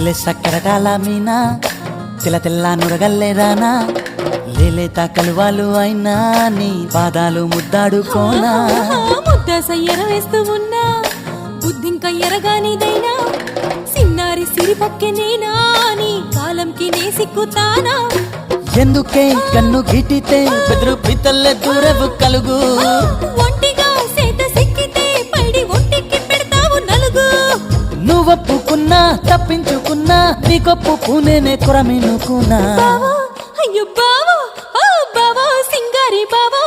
లేలే సక్కరటాల మీనా తెల్ల తెల్ల నురగల్లే రానా లేలేత కలువాలు అయినా నీ పాదాలు ముద్దాడుకోనా ముద్ద సయ్యర వేస్తూ ఉన్నా బుద్ధింక ఎరగానిదైనా సిన్నారి సిరిపక్కె నేనా నీ కాలంకి నే సిక్కుతానా ఎందుకే కన్ను గిటితే బెదురు పితల్లే దూరవు కలుగు ఒంటిగా సేత సిక్కితే పైడి ఒంటికి పెడతావు నలుగు నువ్వొప్పుకున్నా తప్పించుకున్నా నీకొప్పు పూనేనే కొరమినుకున్నా బావా అయ్యో బావా ఓ బావా సింగారి బావా